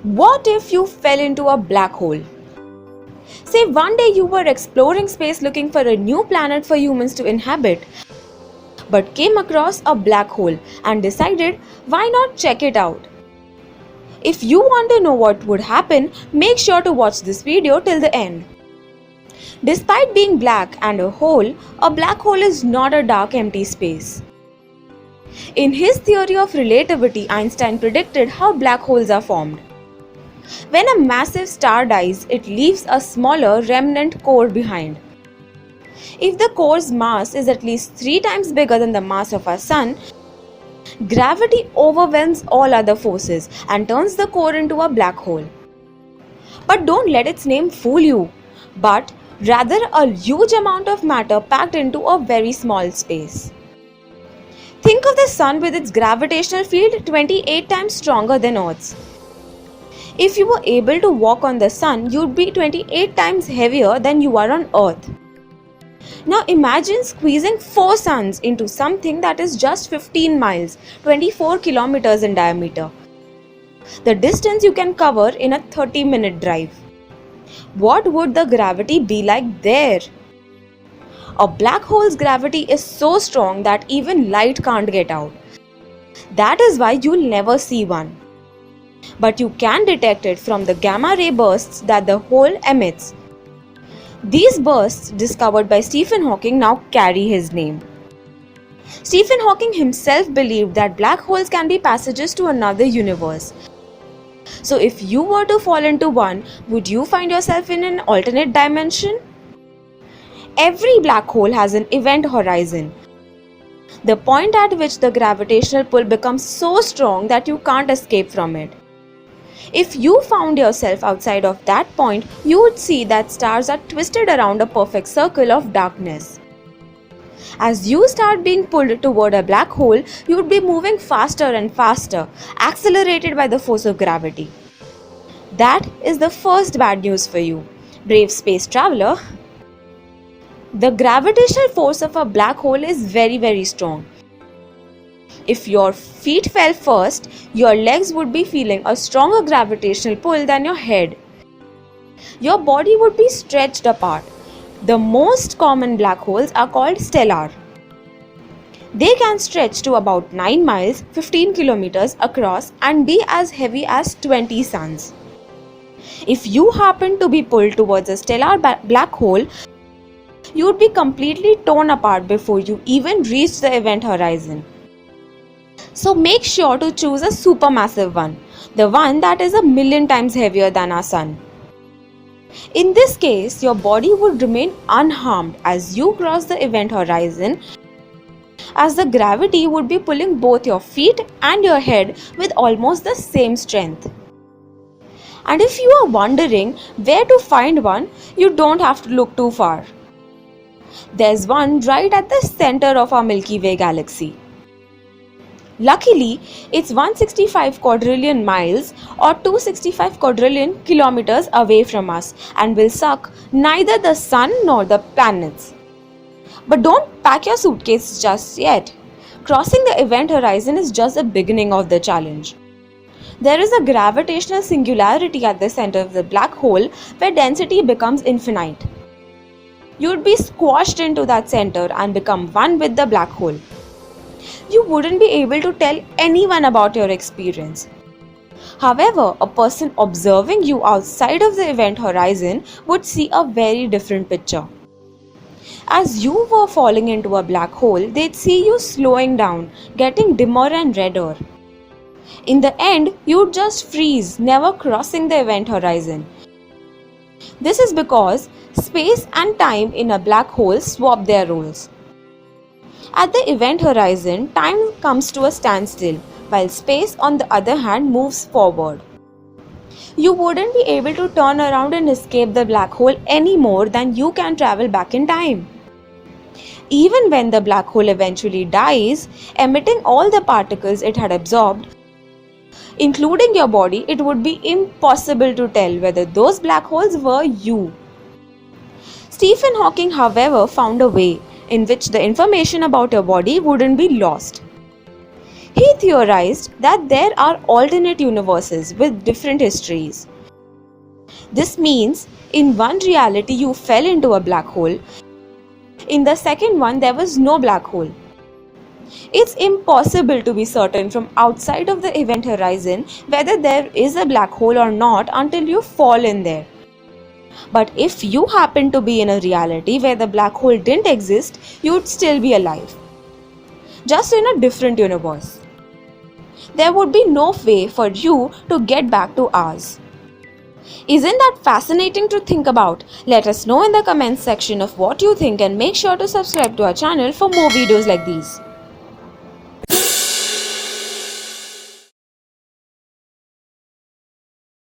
What if you fell into a black hole? Say one day you were exploring space looking for a new planet for humans to inhabit, but came across a black hole and decided, why not check it out? If you want to know what would happen, make sure to watch this video till the end. Despite being black and a black hole is not a dark empty space. In his theory of relativity, Einstein predicted how black holes are formed. When a massive star dies, it leaves a smaller remnant core behind. If the core's mass is at least 3 times bigger than the mass of our Sun, gravity overwhelms all other forces and turns the core into a black hole. But don't let its name fool you, but rather a huge amount of matter packed into a very small space. Think of the Sun with its gravitational field 28 times stronger than Earth's. If you were able to walk on the Sun, you'd be 28 times heavier than you are on Earth. Now imagine squeezing 4 suns into something that is just 15 miles, 24 kilometers in diameter. The distance you can cover in a 30-minute drive. What would the gravity be like there? A black hole's gravity is so strong that even light can't get out. That is why you'll never see one. But you can detect it from the gamma ray bursts that the hole emits. These bursts, discovered by Stephen Hawking, now carry his name. Stephen Hawking himself believed that black holes can be passages to another universe. So if you were to fall into one, would you find yourself in an alternate dimension? Every black hole has an event horizon, the point at which the gravitational pull becomes so strong that you can't escape from it. If you found yourself outside of that point, you would see that stars are twisted around a perfect circle of darkness. As you start being pulled toward a black hole, you would be moving faster and faster, accelerated by the force of gravity. That is the first bad news for you, brave space traveler. The gravitational force of a black hole is very strong. If your feet fell first, your legs would be feeling a stronger gravitational pull than your head. Your body would be stretched apart. The most common black holes are called stellar. They can stretch to about 9 miles, 15 kilometers across and be as heavy as 20 suns. If you happen to be pulled towards a stellar black hole, you would be completely torn apart before you even reach the event horizon. So make sure to choose a supermassive one, the one that is 1,000,000 times heavier than our Sun. In this case, your body would remain unharmed as you cross the event horizon, as the gravity would be pulling both your feet and your head with almost the same strength. And if you are wondering where to find one, you don't have to look too far. There's one right at the center of our Milky Way galaxy. Luckily, it's 165 quadrillion miles or 265 quadrillion kilometers away from us and will suck neither the Sun nor the planets. But don't pack your suitcase just yet. Crossing the event horizon is just the beginning of the challenge. There is a gravitational singularity at the center of the black hole where density becomes infinite. You'd be squashed into that center and become one with the black hole. You wouldn't be able to tell anyone about your experience. However, a person observing you outside of the event horizon would see a very different picture. As you were falling into a black hole, they'd see you slowing down, getting dimmer and redder. In the end, you'd just freeze, never crossing the event horizon. This is because space and time in a black hole swap their roles. At the event horizon, time comes to a standstill, while space on the other hand moves forward. You wouldn't be able to turn around and escape the black hole any more than you can travel back in time. Even when the black hole eventually dies, emitting all the particles it had absorbed, including your body, it would be impossible to tell whether those black holes were you. Stephen Hawking, however, found a way in which the information about your body wouldn't be lost. He theorized that there are alternate universes with different histories. This means in one reality you fell into a black hole, in the second one there was no black hole. It's impossible to be certain from outside of the event horizon whether there is a black hole or not until you fall in there. But if you happen to be in a reality where the black hole didn't exist, you'd still be alive, just in a different universe. There would be no way for you to get back to ours. Isn't that fascinating to think about? Let us know in the comments section of what you think and make sure to subscribe to our channel for more videos like these.